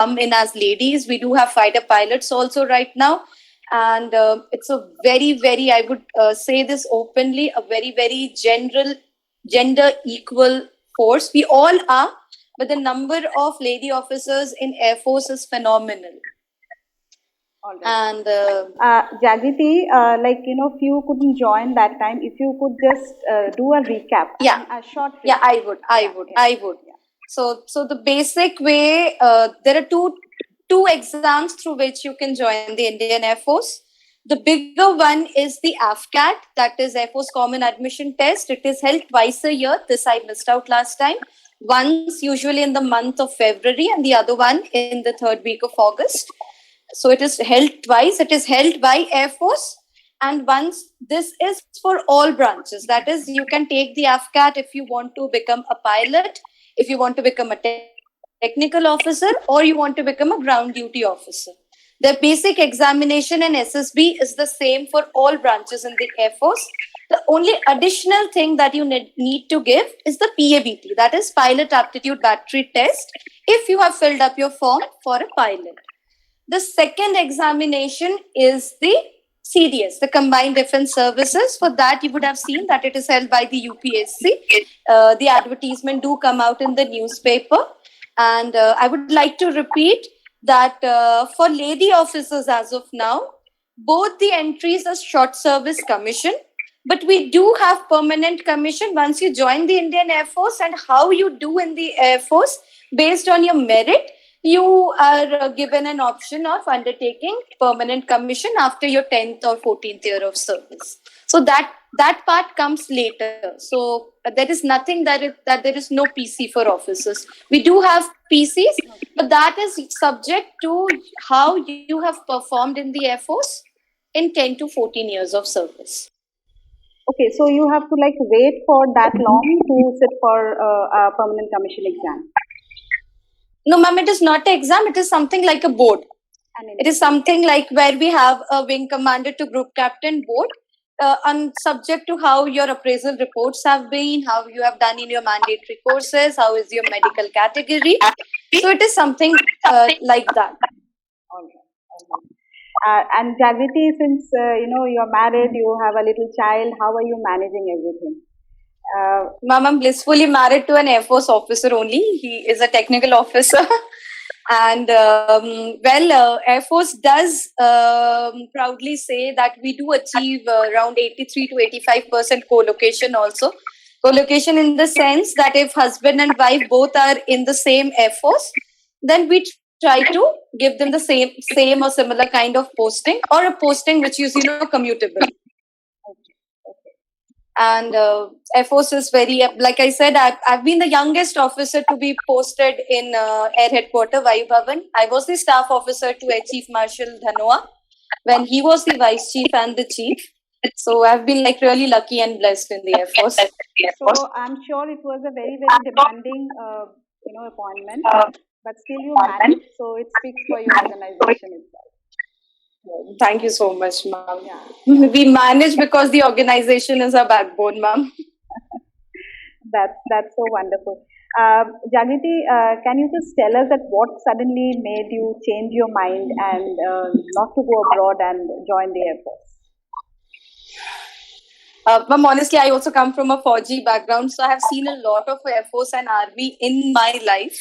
in as ladies. We do have fighter pilots also right now. And it's a very, very, I would say this openly, a very, very gender equal force. We all are, but the number of lady officers in Air Force is phenomenal. All right. And Jagriti, if you couldn't join that time, if you could just do a recap, a short recap. Yeah, I would. Yeah. So the basic way, there are two exams through which you can join the Indian Air Force. The bigger one is the AFCAT, that is Air Force Common Admission Test. It is held twice a year. This I missed out last time. Once usually in the month of February and the other one in the third week of August. So it is held twice. It is held by Air Force. And once, this is for all branches. That is, you can take the AFCAT if you want to become a pilot, if you want to become a technical officer, or you want to become a ground duty officer. The basic examination in SSB is the same for all branches in the Air Force. The only additional thing that you need to give is the PABT, that is Pilot Aptitude Battery Test, if you have filled up your form for a pilot. The second examination is the CDS, the Combined Defense Services. For that, you would have seen that it is held by the UPSC. The advertisement do come out in the newspaper. And I would like to repeat that for lady officers as of now, both the entries are short service commission, but we do have permanent commission once you join the Indian Air Force. And how you do in the Air Force, based on your merit, you are given an option of undertaking permanent commission after your 10th or 14th year of service. So that part comes later. So there is nothing that there is no PC for officers. We do have PCs, but that is subject to how you have performed in the Air Force in 10 to 14 years of service. Okay, so you have to wait for that long to sit for a permanent commission exam. No, ma'am, it is not an exam. It is something like a board. It is something like where we have a wing commander to group captain board, and subject to how your appraisal reports have been, how you have done in your mandatory courses, how is your medical category. So it is something like that. All right. And Jagriti, since you're married, you have a little child, how are you managing everything? Ma'am, I'm blissfully married to an Air Force officer only. He is a technical officer. And Air Force does proudly say that we do achieve around 83 to 85% co-location also. Co-location in the sense that if husband and wife both are in the same Air Force, then we try to give them the same or similar kind of posting, or a posting which is commutable. And Air Force is very, like I said, I've been the youngest officer to be posted in Air Headquarters, Vayu Bhavan. I was the staff officer to Air Chief Marshal Dhanoa when he was the Vice Chief and the Chief. So I've been really lucky and blessed in the Air Force. So I'm sure it was a very, very demanding, appointment, but still you managed. So it speaks for your organization itself. Thank you so much, ma'am. Yeah. We manage because the organization is our backbone, ma'am. That's so wonderful. Jagriti, can you just tell us that what suddenly made you change your mind and not to go abroad and join the Air Force? Ma'am, honestly, I also come from a 4G background, so I have seen a lot of Air Force and Army in my life.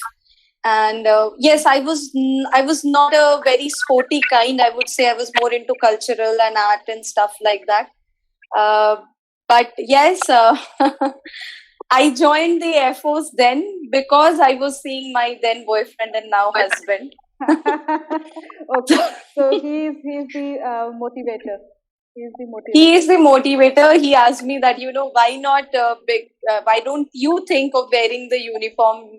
And yes, I was not a very sporty kind. I would say I was more into cultural and art and stuff like that. But yes, I joined the Air Force then because I was seeing my then boyfriend and now husband. Okay, so he's the motivator. He is the motivator. He asked me that, why not why don't you think of wearing the uniform?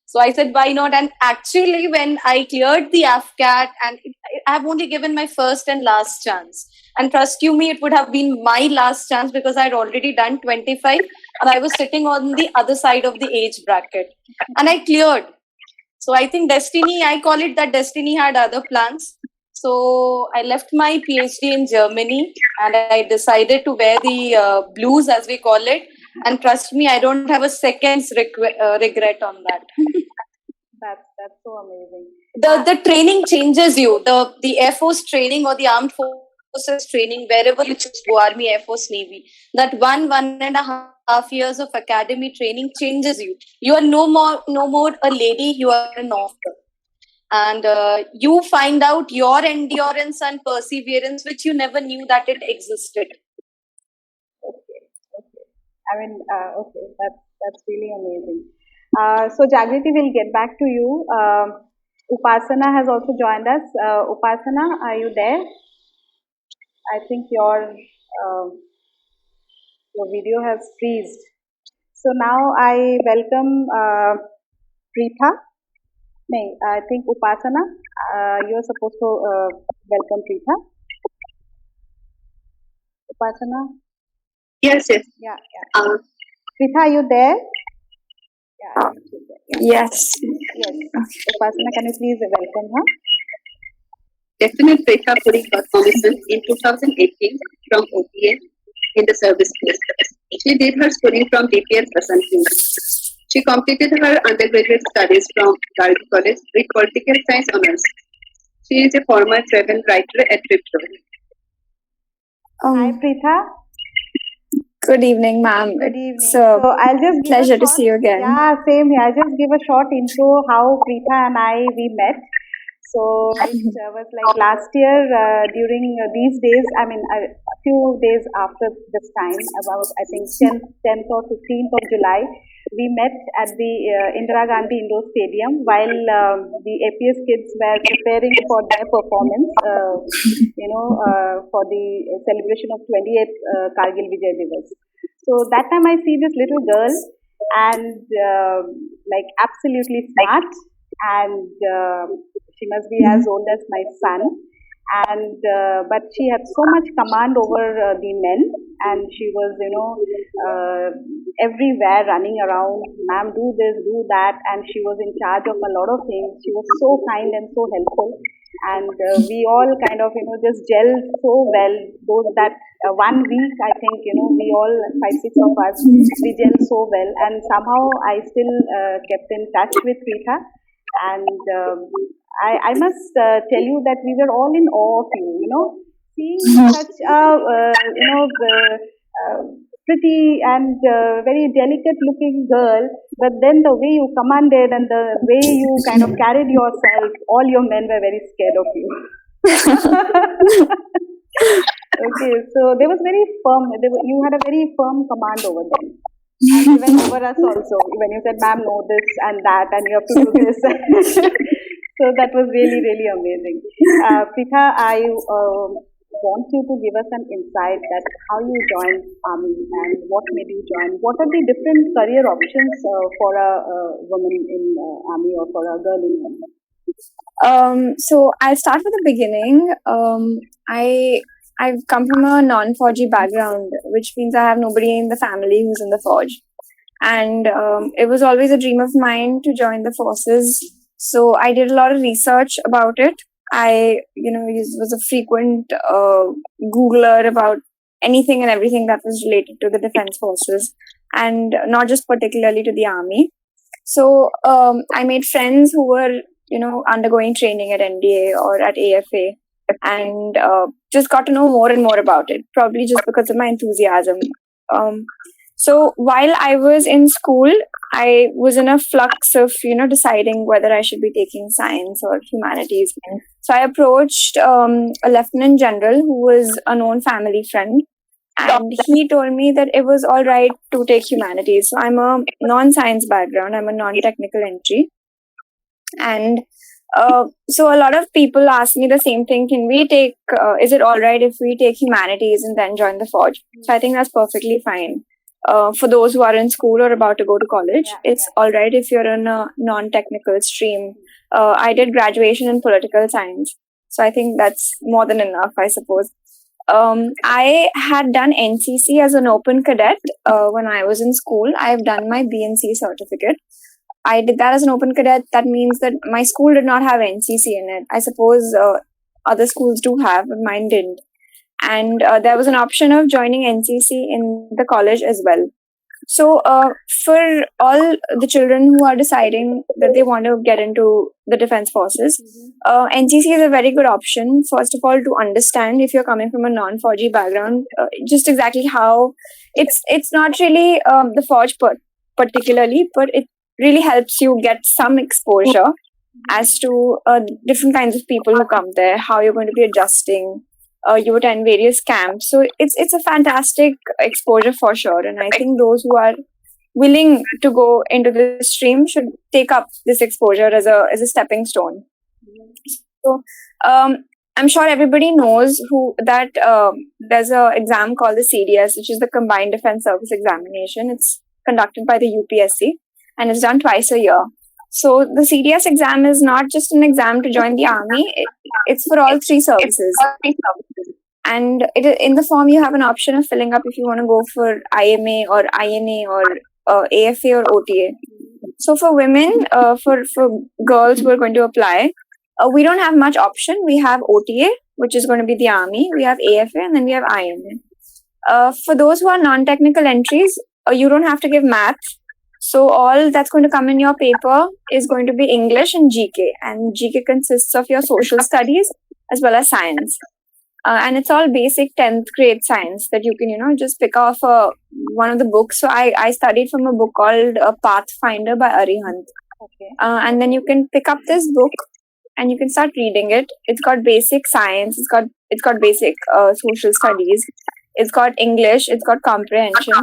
So I said, why not? And actually, when I cleared the AFCAT, and I have only given my first and last chance. And trust you me, it would have been my last chance because I had already done 25 and I was sitting on the other side of the age bracket. And I cleared. So I think destiny, I call it that destiny had other plans. So I left my PhD in Germany and I decided to wear the blues, as we call it. And trust me, I don't have a second's regret on that. That's so amazing. the training changes you. The Air Force training or the armed forces training, wherever you choose, go Army, Air Force, Navy, that 1.5 years of academy training changes you. You are no more a lady, you are an officer. And you find out your endurance and perseverance, which you never knew that it existed. Okay. I mean, okay, that's really amazing. So Jagriti, we'll get back to you. Upasana has also joined us. Upasana, are you there? I think your video has freezed. So now I welcome Preetha. No, I think Upasana, you're supposed to welcome Preetha. Upasana? Yes. Yeah. Preetha, are you there? Yes. Upasana, can you please welcome her? Definite Preetha Puri got commission in 2018 from OPA in the service list. She did her schooling from DPS Basanti. She completed her undergraduate studies from Gargi College with political science honors. She is a former travel writer at Tripto. Hi, Preetha. Good evening, ma'am. Good evening. So I'll just give pleasure to see you again. Yeah, same here. I'll just give a short intro how Preetha and we met. So it was like last year during these days, I mean a few days after this time, about I think 10th or 15th of July, we met at the Indira Gandhi Indoor Stadium while the APS kids were preparing for their performance, for the celebration of 28th Kargil Vijay Divas. So that time I see this little girl and like absolutely smart, and she must be as old as my son, and but she had so much command over the men, and she was everywhere running around, ma'am, do this, do that, and she was in charge of a lot of things. She was so kind and so helpful, and we all kind of just gelled so well. Those that 1 week, I think we all 5-6 of us, we gelled so well, and somehow I still kept in touch with Preetha. And I must tell you that we were all in awe of you, seeing such a, pretty and very delicate looking girl, but then the way you commanded and the way you kind of carried yourself, all your men were very scared of you. Okay, so they was very firm, you had a very firm command over them. And even over us also, when you said, ma'am, no, this and that, and you have to do this. So that was really, really amazing. Preetha, I want you to give us an insight that how you joined Army and what made you join. What are the different career options for a woman in Army or for a girl in Army? So I'll start with the beginning. I've come from a non-Fauji background, which means I have nobody in the family who's in the Forge. And it was always a dream of mine to join the forces. So I did a lot of research about it. I, was a frequent Googler about anything and everything that was related to the defense forces, and not just particularly to the Army. So I made friends who were, undergoing training at NDA or at AFA, and just got to know more and more about it, probably just because of my enthusiasm. So while I was in school, I was in a flux of, deciding whether I should be taking science or humanities. So I approached a lieutenant general who was a known family friend, and he told me that it was all right to take humanities. So I'm a non-science background, I'm a non-technical entry. And so a lot of people ask me the same thing, is it all right if we take humanities and then join the Forge? So I think that's perfectly fine. For those who are in school or about to go to college, it's all right if you're in a non-technical stream. I did graduation in political science, so I think that's more than enough, I suppose. I had done NCC as an open cadet when I was in school. I've done my BNC certificate. I did that as an open cadet. That means that my school did not have NCC in it. I suppose other schools do have, but mine didn't. And there was an option of joining NCC in the college as well. So, for all the children who are deciding that they want to get into the defense forces, NCC is a very good option. First of all, to understand if you're coming from a non-Forgy background, just exactly how it's not really the Forge particularly, but it really helps you get some exposure as to different kinds of people who come there, how you're going to be adjusting. You attend various camps, so it's a fantastic exposure for sure. And I think those who are willing to go into this stream should take up this exposure as a stepping stone. So I'm sure everybody knows that there's an exam called the CDS, which is the Combined Defense Service Examination. It's conducted by the UPSC and it's done twice a year. So the CDS exam is not just an exam to join the army; it's for all three services. And in the form you have an option of filling up if you want to go for IMA or INA or AFA or OTA. So for women, for girls who are going to apply, we don't have much option. We have OTA, which is going to be the army. We have AFA, and then we have INA. For those who are non-technical entries, you don't have to give math. So all that's going to come in your paper is going to be English and GK. And GK consists of your social studies as well as science. And it's all basic 10th grade science that you can, just pick off one of the books. So I studied from a book called Pathfinder by Arihant. Okay. And then you can pick up this book and you can start reading it. It's got basic science. It's got basic social studies. It's got English. It's got comprehension.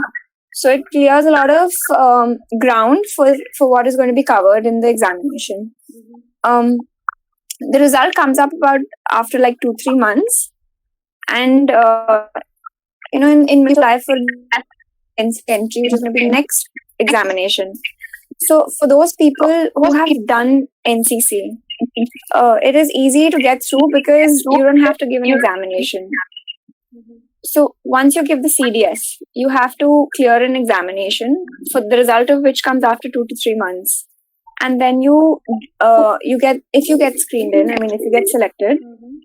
So it clears a lot of ground for what is going to be covered in the examination. The result comes up about after like 2-3 months, and in July for entry, which is going to be the next examination. So for those people who have done NCC, it is easy to get through because you don't have to give an examination. So once you give the CDS, you have to clear an examination for the result of which comes after 2 to 3 months. And then you get, if you get screened in, if you get selected,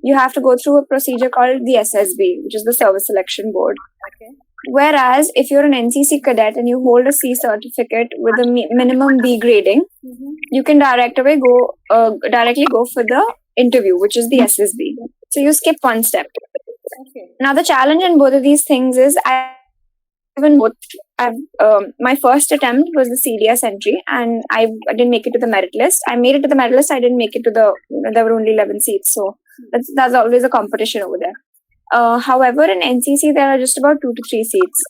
you have to go through a procedure called the SSB, which is the Service Selection Board. Okay. Whereas if you're an NCC cadet and you hold a C certificate with a minimum B grading, you can directly go for the interview, which is the SSB. So you skip one step. Okay. Now the challenge in both of these things is my first attempt was the CDS entry, and I didn't make it to the merit list. I made it to the merit list. I didn't make it to there were only 11 seats, so that's always a competition over there. However, in NCC there are just about 2 to 3 seats,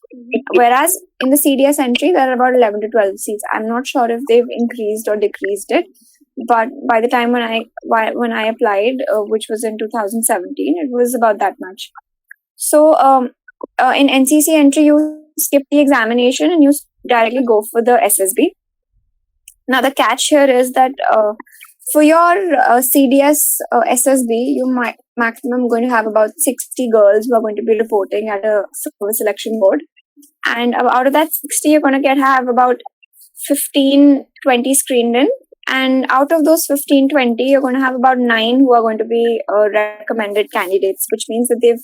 whereas in the CDS entry there are about 11 to 12 seats. I'm not sure if they've increased or decreased it, but by the time when I applied, which was in 2017, it was about that much. So in NCC entry, you skip the examination and you directly go for the SSB. Now the catch here is that for your CDS SSB, you might maximum going to have about 60 girls who are going to be reporting at a service selection board, and out of that 60, you're going to have about 15-20 screened in. And out of those 15-20, you're going to have about 9 who are going to be recommended candidates, which means that they've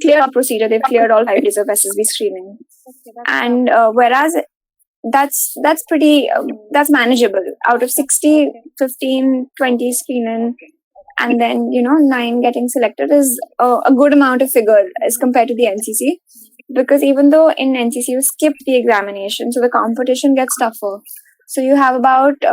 cleared our procedure, they've cleared all 5 days of SSB screening. Okay, And whereas that's pretty, that's manageable. Out of 60, 15, 20 screening, and then, 9 getting selected is a good amount of figure as compared to the NCC. Because even though in NCC you skip the examination, so the competition gets tougher. So you have about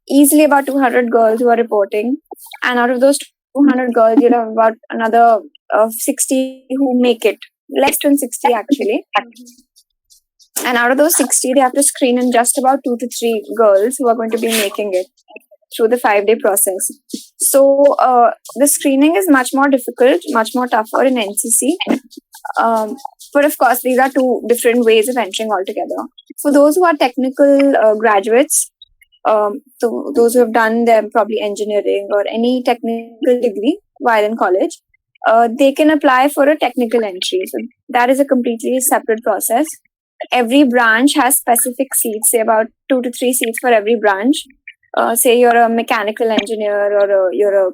easily about 200 girls who are reporting, and out of those 200 girls, you'll have about another 60 who make it, less than 60 actually. And out of those 60, they have to screen in just about 2 to 3 girls who are going to be making it through the 5-day process. So the screening is much more difficult, much more tougher in NCC. But of course, these are 2 different ways of entering altogether. For those who are technical graduates, so those who have done them probably engineering or any technical degree while in college, they can apply for a technical entry. So that is a completely separate process. Every branch has specific seats, say about 2 to 3 seats for every branch. Say you're a mechanical engineer or you're a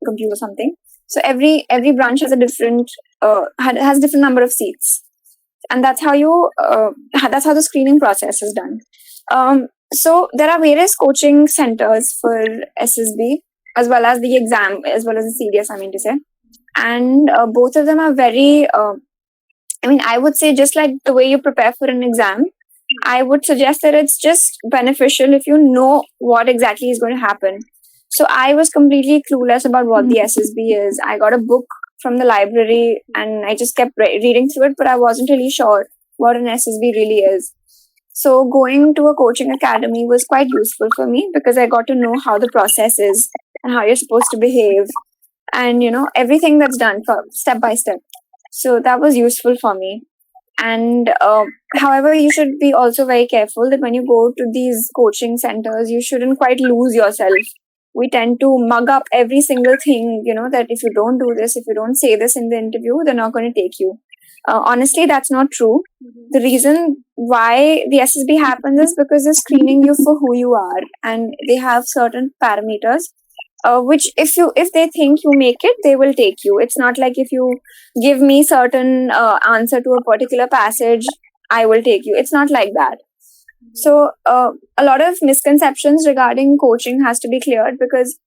computer something. So every branch has a different has different number of seats, and that's how that's how the screening process is done. So there are various coaching centers for SSB as well as the exam as well as the CDS. I mean to say, and both of them are very. I would say just like the way you prepare for an exam, I would suggest that it's just beneficial if you know what exactly is going to happen. So I was completely clueless about what the SSB is. I got a book from the library and I just kept reading through it, but I wasn't really sure what an SSB really is. So going to a coaching academy was quite useful for me because I got to know how the process is and how you're supposed to behave and, everything that's done for step by step. So that was useful for me. And however, you should be also very careful that when you go to these coaching centers, you shouldn't quite lose yourself. We tend to mug up every single thing, that if you don't do this, if you don't say this in the interview, they're not going to take you. Honestly, that's not true. The reason why the SSB happens is because they're screening you for who you are, and they have certain parameters which if they think you make it, they will take you. It's not like if you give me certain answer to a particular passage, I will take you. It's not like that. So a lot of misconceptions regarding coaching has to be cleared because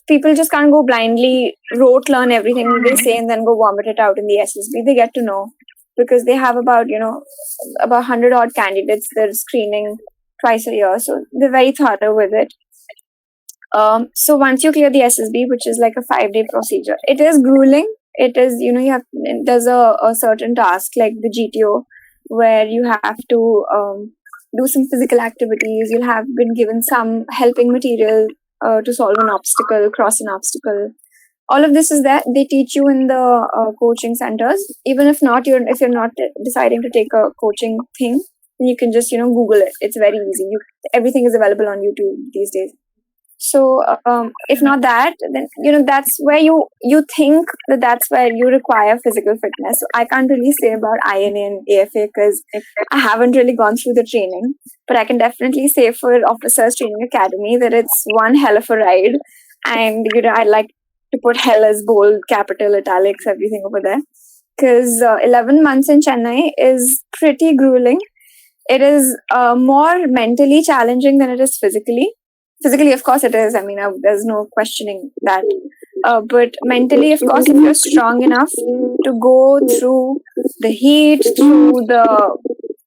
people just can't go blindly rote learn everything they say and then go vomit it out in the SSB. They get to know because they have about 100 odd candidates they're screening twice a year, so they're very thorough with it. So once you clear the SSB, which is like a 5-day procedure, it is grueling. It is, there's a certain task like the GTO where you have to do some physical activities. You'll have been given some helping material to solve an obstacle, cross an obstacle. All of this is there. They teach you in the coaching centers. Even if you're not deciding to take a coaching thing, you can just, Google it. It's very easy. Everything is available on YouTube these days. So if not that, then that's where you think that's where you require physical fitness. So I can't really say about INA and AFA because I haven't really gone through the training, but I can definitely say for Officers Training Academy that it's one hell of a ride. And I'd like to put hell as bold, capital, italics, everything over there, because 11 months in Chennai is pretty grueling. It is more mentally challenging than it is physically. Physically, of course, it is. There's no questioning that. But mentally, of course, if you're strong enough to go through the heat, through the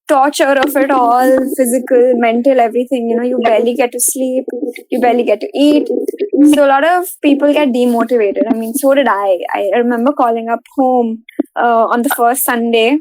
torture of it all, physical, mental, everything, you barely get to sleep, you barely get to eat. So a lot of people get demotivated. So did I. I remember calling up home on the first Sunday.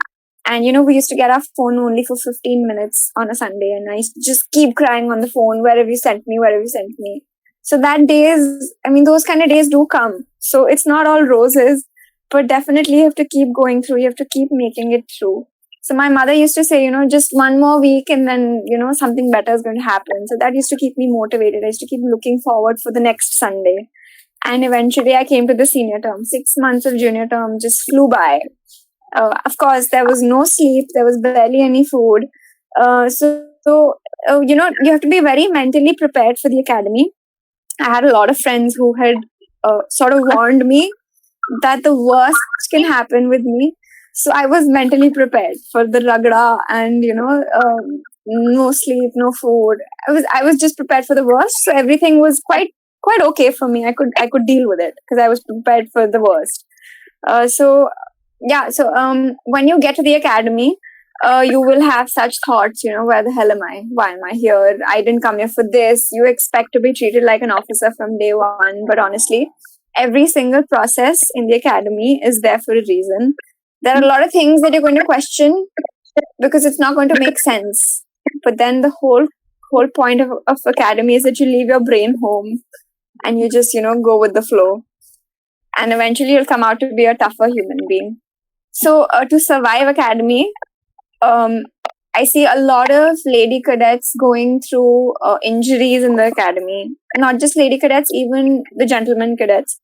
And, we used to get our phone only for 15 minutes on a Sunday. And I used to just keep crying on the phone, where have you sent me, where have you sent me? So those kind of days do come. So it's not all roses, but definitely you have to keep going through. You have to keep making it through. So my mother used to say, just one more week and then, something better is going to happen. So that used to keep me motivated. I used to keep looking forward for the next Sunday. And eventually I came to the senior term. 6 months of junior term just flew by. Of course, there was no sleep. There was barely any food. You have to be very mentally prepared for the academy. I had a lot of friends who had sort of warned me that the worst can happen with me. So I was mentally prepared for the ragda and, no sleep, no food. I was just prepared for the worst. So everything was quite okay for me. I could deal with it because I was prepared for the worst. So when you get to the academy, you will have such thoughts, where the hell am I? Why am I here? I didn't come here for this. You expect to be treated like an officer from day one. But honestly, every single process in the academy is there for a reason. There are a lot of things that you're going to question because it's not going to make sense. But then the whole point of academy is that you leave your brain home and you just, go with the flow. And eventually you'll come out to be a tougher human being. So to survive academy, I see a lot of lady cadets going through injuries in the academy. Not just lady cadets, even the gentlemen cadets.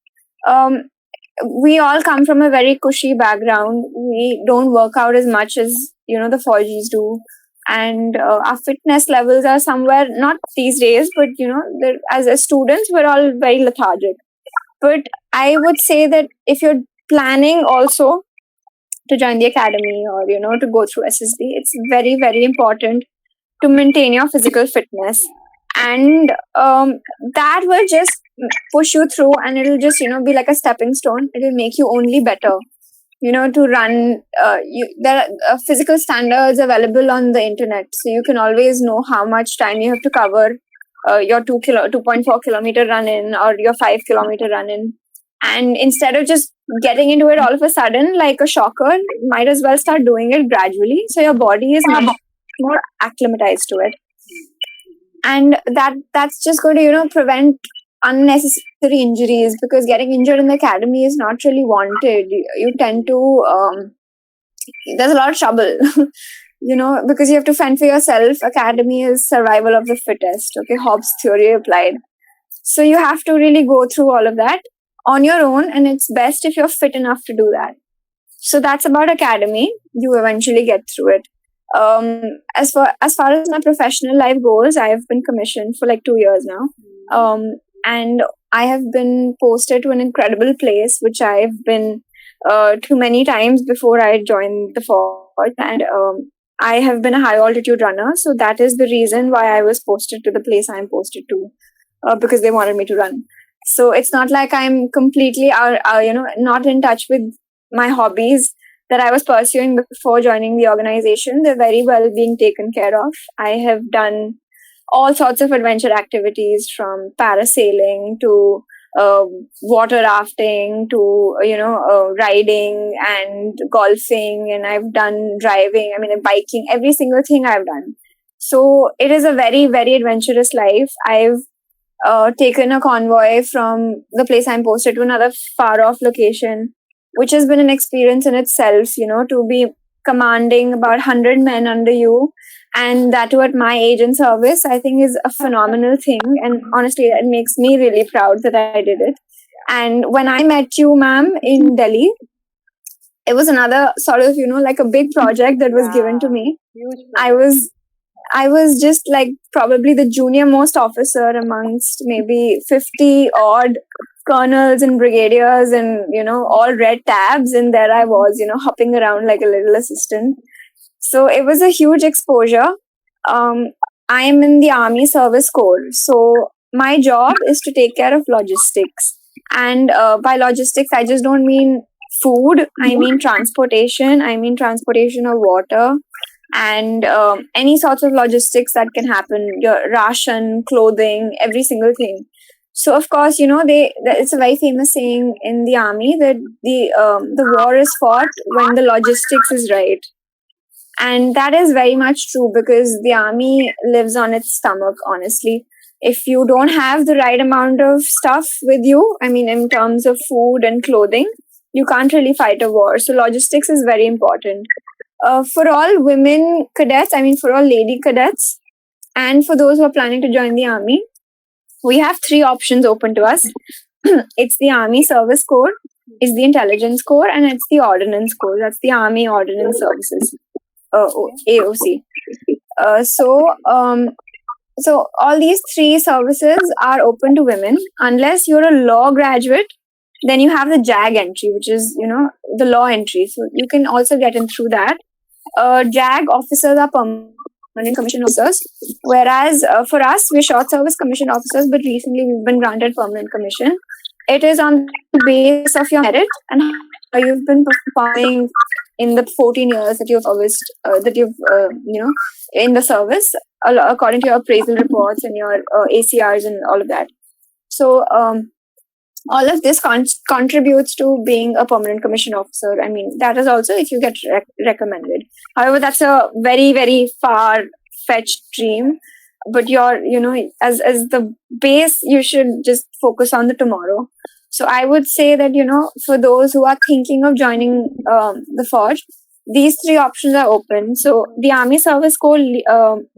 We all come from a very cushy background. We don't work out as much as, the Fauji's do. And our fitness levels are somewhere, not these days, but, as students, we're all very lethargic. But I would say that if you're planning also to join the academy or to go through SSB, it's very, very important to maintain your physical fitness, and that will just push you through, and it'll just be like a stepping stone. It'll make you only better, to run. There are physical standards available on the internet, so you can always know how much time you have to cover your 2.4 kilometer run in or your 5 kilometer run in. And instead of just getting into it all of a sudden like a shocker, might as well start doing it gradually, so your body is much more acclimatized to it. And that's just going to prevent unnecessary injuries, because getting injured in the academy is not really wanted. You tend to there's a lot of trouble because you have to fend for yourself. Academy is survival of the fittest. Okay, Hobbes' theory applied. So you have to really go through all of that on your own, and it's best if you're fit enough to do that. So that's about academy. You eventually get through it. As far as my professional life goes, I have been commissioned for like 2 years now, and I have been posted to an incredible place, which I've been to many times before I joined the force. And I have been a high altitude runner, so that is the reason why I was posted to the place I'm posted to, because they wanted me to run. So it's not like I'm completely not in touch with my hobbies that I was pursuing before joining the organization. They're very well being taken care of. I have done all sorts of adventure activities, from parasailing to water rafting to riding and golfing, and I've done driving, biking, every single thing I've done. So it is a very, very adventurous life. I've taken a convoy from the place I'm posted to another far off location, which has been an experience in itself, to be commanding about 100 men under you, and that too at my age in service, I think is a phenomenal thing. And honestly, it makes me really proud that I did it. And when I met you, ma'am, in Delhi, it was another sort of, like a big project that was given to me. I was just like probably the junior most officer amongst maybe 50 odd colonels and brigadiers and, all red tabs. And there I was, hopping around like a little assistant. So it was a huge exposure. I am in the Army Service Corps. So my job is to take care of logistics. And by logistics, I just don't mean food. I mean transportation. I mean transportation of water, and any sorts of logistics that can happen, your ration, clothing, every single thing. So of course, it's a very famous saying in the army that the war is fought when the logistics is right. And that is very much true, because the army lives on its stomach, honestly. If you don't have the right amount of stuff with you, in terms of food and clothing, you can't really fight a war. So logistics is very important. For all women cadets, for all lady cadets, and for those who are planning to join the army, we have 3 options open to us. It's the Army Service Corps, it's the Intelligence Corps, and it's the Ordnance Corps. That's the Army Ordnance Services, AOC. So all these 3 services are open to women. Unless you're a law graduate, then you have the JAG entry, which is, the law entry. So you can also get in through that. JAG officers are permanent commission officers, whereas for us, we're short service commission officers, but recently we've been granted permanent commission. It is on the basis of your merit and how you've been performing in the 14 years that you've in the service, according to your appraisal reports and your ACRs and all of that. So all of this contributes to being a permanent commission officer. That is also if you get recommended. However, that's a very, very far-fetched dream. But as the base, you should just focus on the tomorrow. So I would say that, for those who are thinking of joining the Forge, these 3 options are open. So the Army Service Corps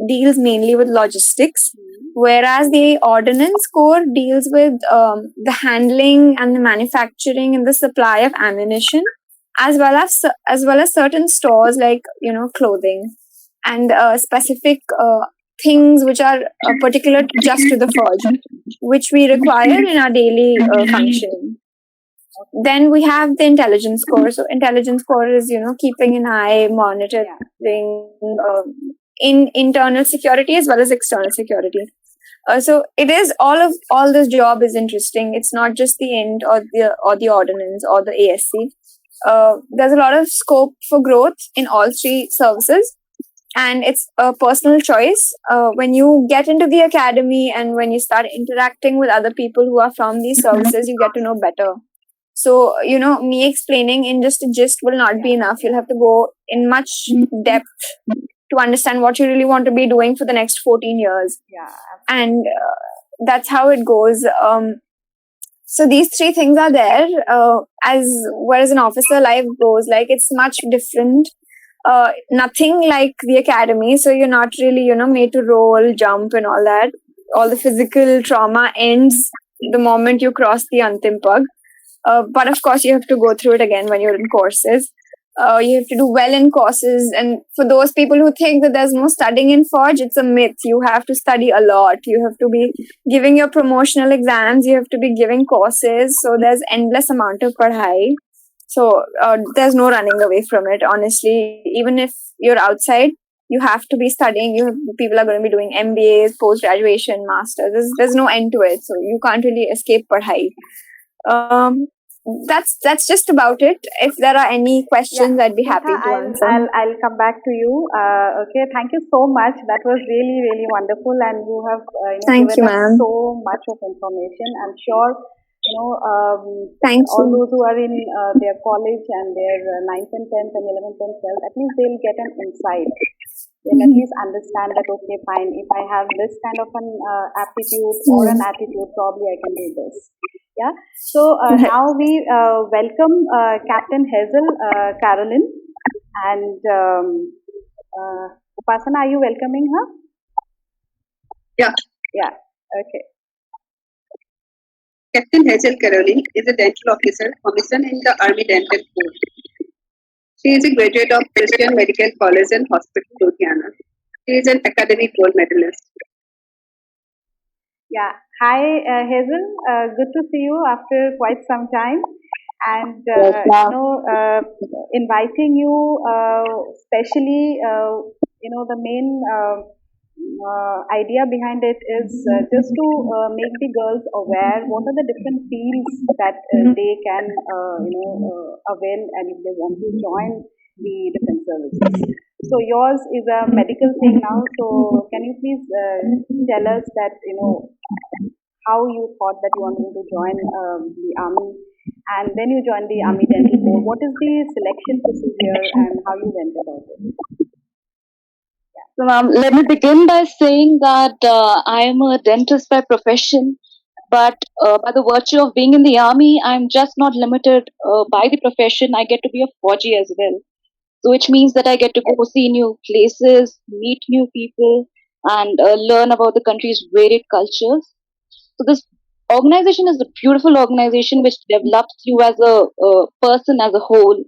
deals mainly with logistics, whereas the Ordnance Corps deals with the handling and the manufacturing and the supply of ammunition, as well as certain stores like clothing and specific things which are particular just to the Forge, which we require in our daily functioning. Then we have the intelligence core. So intelligence core is, keeping an eye, monitoring in internal security as well as external security. So it is all this job is interesting. It's not just the INT or the ordinance or the ASC. There's a lot of scope for growth in all three services, and it's a personal choice. When you get into the academy and when you start interacting with other people who are from these services, you get to know better. So, me explaining in just a gist will not be enough. You'll have to go in much depth to understand what you really want to be doing for the next 14 years. Yeah. And that's how it goes. So these three things are there. Whereas an officer life goes, like, it's much different. Nothing like the academy. So you're not really, made to roll, jump and all that. All the physical trauma ends the moment you cross the Antim Pag. But of course, you have to go through it again when you're in courses. You have to do well in courses. And for those people who think that there's no studying in Forge, it's a myth. You have to study a lot. You have to be giving your promotional exams. You have to be giving courses. So there's endless amount of padhai. So there's no running away from it, honestly. Even if you're outside, you have to be studying. People are going to be doing MBAs, post-graduation, masters. There's no end to it. So you can't really escape padhai. That's just about it. If there are any questions, I'd be happy to answer. I'll come back to you. Okay, thank you so much. That was really, really wonderful, and you have given us so much of information. I'm sure all those who are in their college and their 9th and 10th and 11th and 12th, at least they'll get an insight. They'll at least understand that, okay, fine, if I have this kind of an aptitude or an attitude, probably I can do this. Yeah. So now we welcome Captain Hazel Carolyn, and Upasana, are you welcoming her? Yeah. Yeah. Okay. Captain Hazel Carolyn is a dental officer commissioned in the Army Dental Corps. She is a graduate of Christian Medical College and Hospital, Ludhiana. She is an academic gold medalist. Yeah. Hi, Hazel. Good to see you after quite some time. And, inviting you, especially, the main idea behind it is just to make the girls aware what are the different fields that they can, avail, and if they want to join the defense services. So yours is a medical thing now. So can you please tell us that, how you thought that you wanted to join the army, and then you joined the Army Dental Corps. What is the selection procedure and how you went about it? So, let me begin by saying that I am a dentist by profession, but by the virtue of being in the army, I'm just not limited by the profession. I get to be a Fauji as well. So which means that I get to go see new places, meet new people, and learn about the country's varied cultures. So this organization is a beautiful organization which develops you as a person as a whole,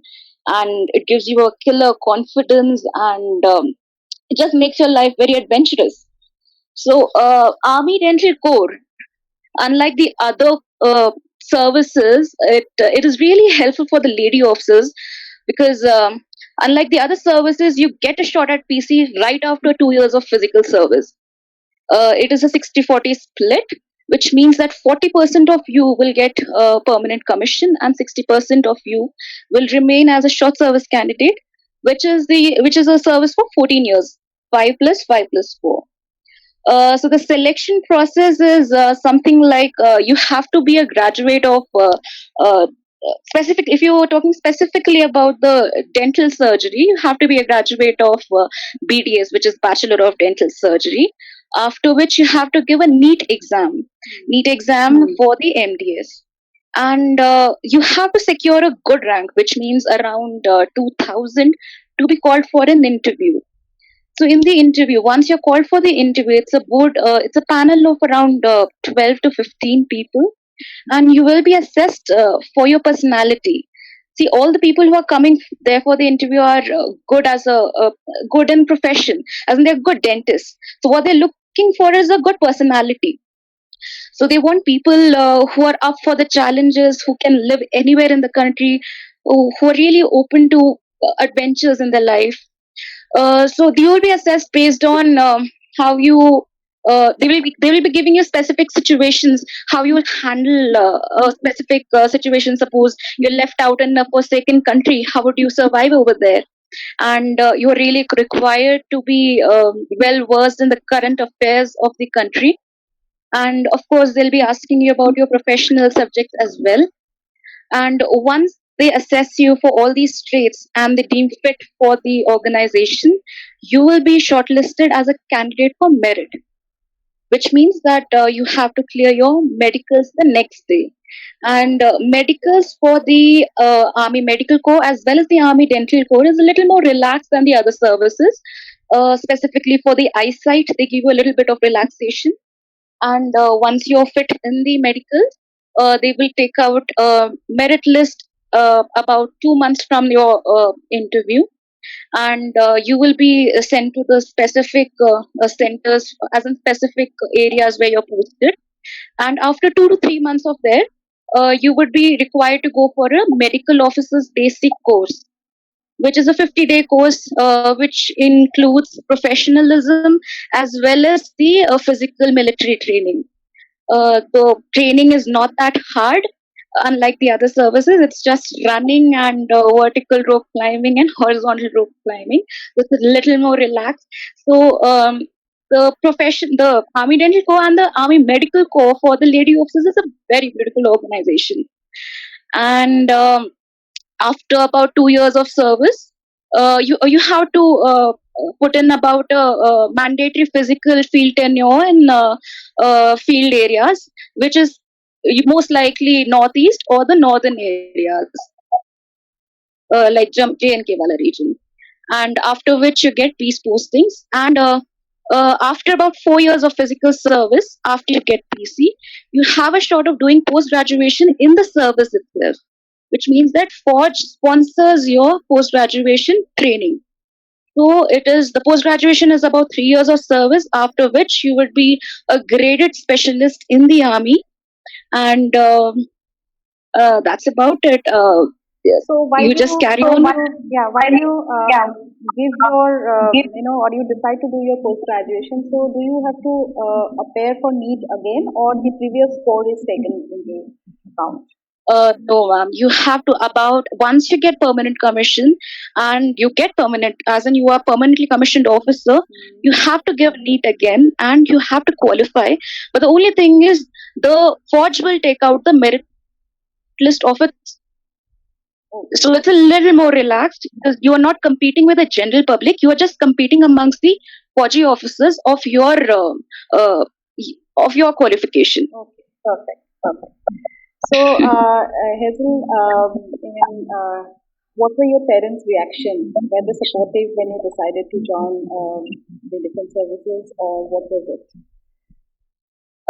and it gives you a killer confidence, and it just makes your life very adventurous. So Army Dental Corps, unlike the other services, it is really helpful for the lady officers because unlike the other services, you get a shot at PC right after 2 years of physical service. It is a 60-40 split, which means that 40% of you will get a permanent commission and 60% of you will remain as a short service candidate, which is a service for 14 years, 5 plus 5 plus 4. So the selection process is something like you have to be a graduate of if you were talking specifically about the dental surgery, you have to be a graduate of BDS, which is Bachelor of Dental Surgery, after which you have to give a NEET exam for the MDS. And you have to secure a good rank, which means around 2000 to be called for an interview. So in the interview, once you're called for the interview, it's a panel of around 12 to 15 people, and you will be assessed for your personality. See, all the people who are coming there for the interview are good in profession, as in they're good dentists. So what they're looking for is a good personality. So they want people who are up for the challenges, who can live anywhere in the country, who are really open to adventures in their life. So they will be assessed based on how you. They will be giving you specific situations, how you will handle a specific situation. Suppose you're left out in a forsaken country, how would you survive over there? And you're really required to be well versed in the current affairs of the country. And of course, they'll be asking you about your professional subjects as well. And once they assess you for all these traits and they deem fit for the organization, you will be shortlisted as a candidate for merit, which means that you have to clear your medicals the next day. And medicals for the Army Medical Corps as well as the Army Dental Corps is a little more relaxed than the other services. Specifically for the eyesight, they give you a little bit of relaxation. And once you're fit in the medicals, they will take out a merit list about 2 months from your interview, and you will be sent to the specific centers as in specific areas where you're posted. And after 2 to 3 months of there, you would be required to go for a medical officer's basic course, which is a 50-day course, which includes professionalism as well as the physical military training. The training is not that hard, unlike the other services. It's just running and vertical rope climbing and horizontal rope climbing. It's a little more relaxed. So the Army Dental Corps and the Army Medical Corps for the lady officers is a very beautiful organization. And after about 2 years of service, you have to put in about a mandatory physical field tenure in field areas, which is most likely northeast or the northern areas, like J&K wala region. And after which you get peace postings. And after about 4 years of physical service, after you get PC, you have a shot of doing post graduation in the service itself, which means that Forge sponsors your post graduation training. So it is the post graduation is about 3 years of service, after which you would be a graded specialist in the army, and that's about it. So while You just carry on. while you give your or you decide to do your post graduation, so do you have to appear for NEET again, or the previous score is taken into account? No, ma'am. You have to once you get permanent commission, and you get permanent, as in you are permanently commissioned officer, you have to give NEET again, and you have to qualify. But the only thing is, the Forge will take out the merit list of it. So it's a little more relaxed, because you are not competing with the general public. You are just competing amongst the Forge officers of your qualification. Okay, perfect. So, Hazel, what were your parents' reaction? Were they supportive when you decided to join the defense services, or what was it?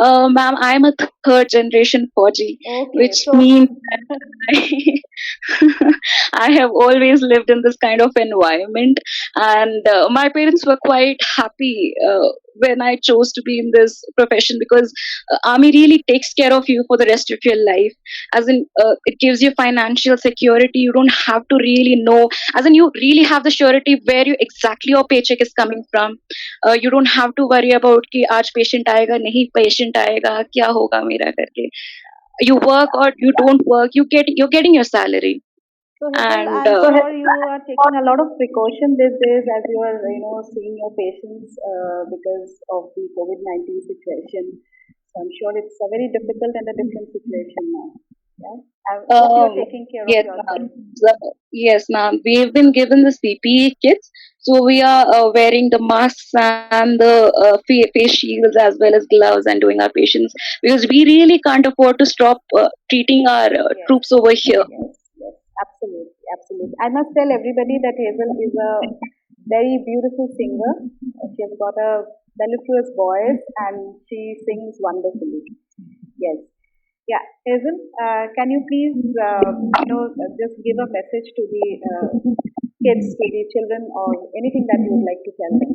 Ma'am, I'm a third generation Fauji, Okay, which so means that I have always lived in this kind of environment, and my parents were quite happy when I chose to be in this profession, because army really takes care of you for the rest of your life. As in, it gives you financial security. You don't have to really know, as in, you really have the surety where exactly your paycheck is coming from. You don't have to worry about कि आज patient आएगा नहीं patient आएगा क्या होगा मेरा करके. You work or you don't work, you're getting your salary. So, Hazel, And I'm sure you are taking a lot of precaution these days as you are, seeing your patients because of the COVID-19 situation. So, I'm sure it's a very difficult and a different situation now. Yeah, I hope you're taking care of yes, yourself. ma'am. Yes, ma'am. We've been given the PPE kits, so we are wearing the masks and the face shields as well as gloves and doing our patients, because we really can't afford to stop treating our Yes, troops over here. yes, absolutely. I must tell everybody that Hazel is a very beautiful singer. She has got a mellifluous voice and she sings wonderfully. Yes. Yeah, Hazel, can you please, just give a message to the kids, to the children, or anything that you would like to tell them?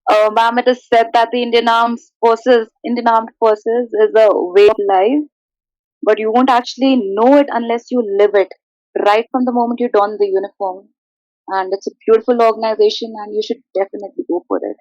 Ma'am, it is said that the Indian Armed Forces is a way of life, but you won't actually know it unless you live it right from the moment you don the uniform. And it's a beautiful organization, and you should definitely go for it.